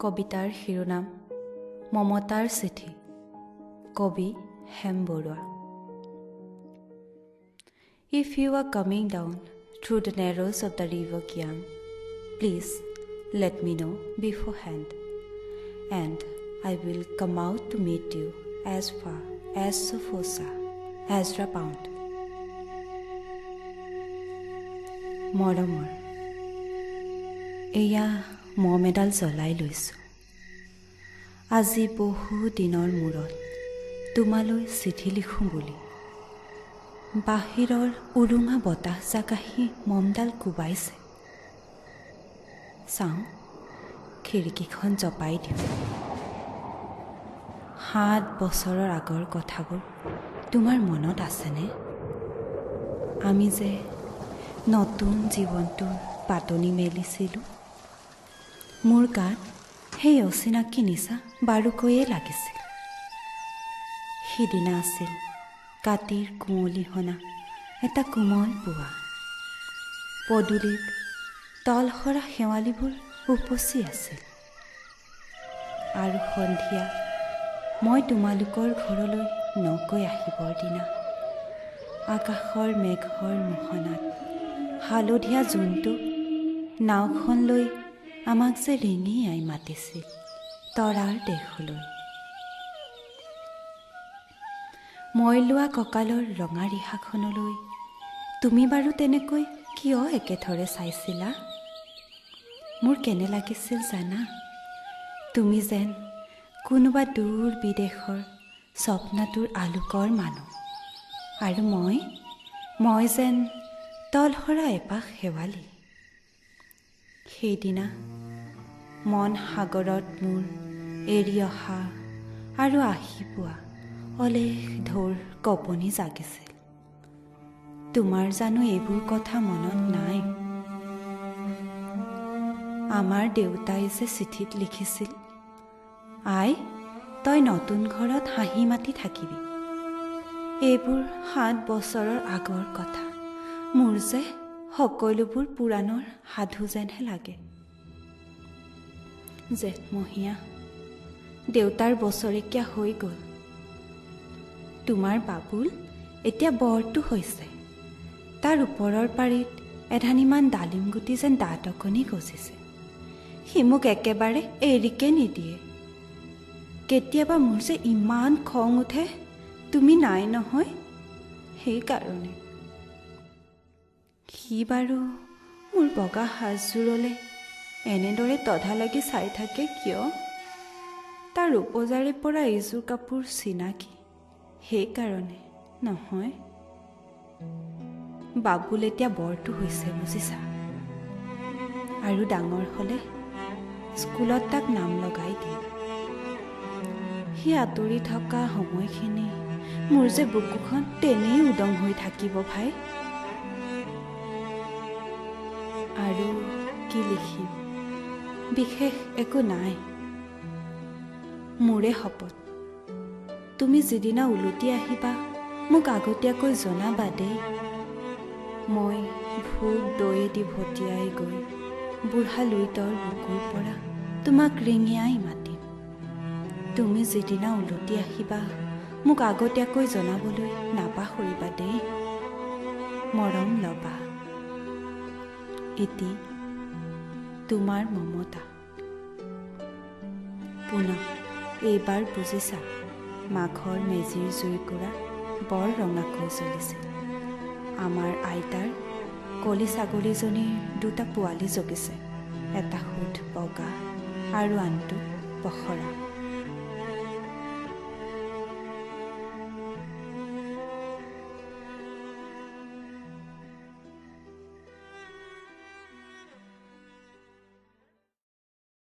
কবিতাৰ শিৰোনাম মমতাৰ চিঠি, কবি Hem Barua. If you are coming down through the narrows of the river Gyang, please let me know beforehand, and I will come out to meet you as far as Sofosa, Ezra Pound. মৰমৰ, এয়া মম এডাল জ্বলাই লৈছোঁ। আজি বহু দিনৰ মূৰত তোমালৈ চিঠি লিখোঁ বুলি। বাহিৰৰ উৰুঙা বতাহজাক আহি মমডাল কোবাইছে। চাওঁ, খিৰিকীখন জপাই দিওঁ। 7 বছৰৰ আগৰ কথাবোৰ তোমাৰ মনত আছেনে? আমি যে নতুন জীৱনটোৰ পাতনি মেলিছিলোঁ। মোৰ গাত সেই অচিনাকি নিচা বাৰুকৈয়ে লাগিছিল। সিদিনা আছিল কাতিৰ কুঁৱলীহনা এটা কোমল পুৱা। পদূলিত তলসৰা শেৱালিবোৰ উপচি আছিল। আৰু সন্ধিয়া মই তোমালোকৰ ঘৰলৈ নকৈ আহিবৰ দিনা আকাশৰ মেঘৰ মোহনাত হালধীয়া জোনটো নাওখন লৈ আমাক যে ৰিঙিয়াই মাতিছিল তৰাৰ দেশলৈ। মই লোৱা কঁকালৰ ৰঙা ৰিহাখনলৈ তুমি বাৰু তেনেকৈ কিয় একেথৰে চাইছিলা? মোৰ কেনে লাগিছিল জানা? তুমি যেন কোনোবা দূৰ বিদেশৰ স্বপ্নটোৰ আলোকৰ মানুহ, আৰু মই যেন তলসৰা এপাহ শেৱালি। সেইদিনা মন সাগৰত মোৰ এৰি অহা আৰু আহি পোৱা অলেখ ঢৌৰ কঁপনি জাগিছিল। তোমাৰ জানো এইবোৰ কথা মনত নাই? আমাৰ দেউতাই যে চিঠিত লিখিছিল, আই, তই নতুন ঘৰত হাঁহি মাতি থাকিবি। এইবোৰ 7 বছৰৰ আগৰ কথা। মোৰ যে সকলোবোৰ পুৰাণৰ সাধু যেনহে লাগে। জেঠমহীয়া দেউতাৰ বছৰেকীয়া হৈ গ'ল। তোমাৰ বাবুল এতিয়া বৰটো হৈছে। তাৰ ওপৰৰ পাৰিত এধানিমান ডালিম গুটি যেন দাঁত অকণি গজিছে। সি মোক একেবাৰে এৰিকে নিদিয়ে। কেতিয়াবা মোৰ যে ইমান খং উঠে, তুমি নাই নহয় সেইকাৰণে। সি বাৰু মোৰ বগা সাজযোৰলৈ এনেদৰে তধা লাগি চাই থাকে কিয়? তাৰ উপজাৰে পৰা এইযোৰ কাপোৰ চিনাকি সেইকাৰণে নহয়। বাবুল এতিয়া বৰটো হৈছে বুজিছা, আৰু ডাঙৰ হ'লে স্কুলত তাক নাম লগাই দিয়ে। সি আঁতৰি থকা সময়খিনি মোৰ যে বুকুখন তেনেই উদং হৈ থাকিব ভাই। আৰু কি লিখিম, বিশেষ একো নাই। মোৰে শপত, তুমি যিদিনা উলটি আহিবা মোক আগতীয়াকৈ জনাবা দেই। মই ভোগ দৈয়েদি ভটিয়াই গৈ বুঢ়া লুইতৰ বুকুৰ পৰা তোমাক ৰিঙিয়াই মাতিম। তুমি যিদিনা উলটি আহিবা মোক আগতীয়াকৈ জনাবলৈ নাপাহৰিবা দেই। মৰম ল'বা। এটি তোমাৰ মমতা। পুনঃ এইবাৰ বুজিছা, মাঘৰ মেজিৰ জুইকুৰা বৰ ৰঙাকৈ জ্বলিছিল। আমাৰ আইতাৰ কলি ছাগলীজনীৰ 2টা পোৱালি জগিছে। এটা সোঁত বগা আৰু আনটো পখৰা।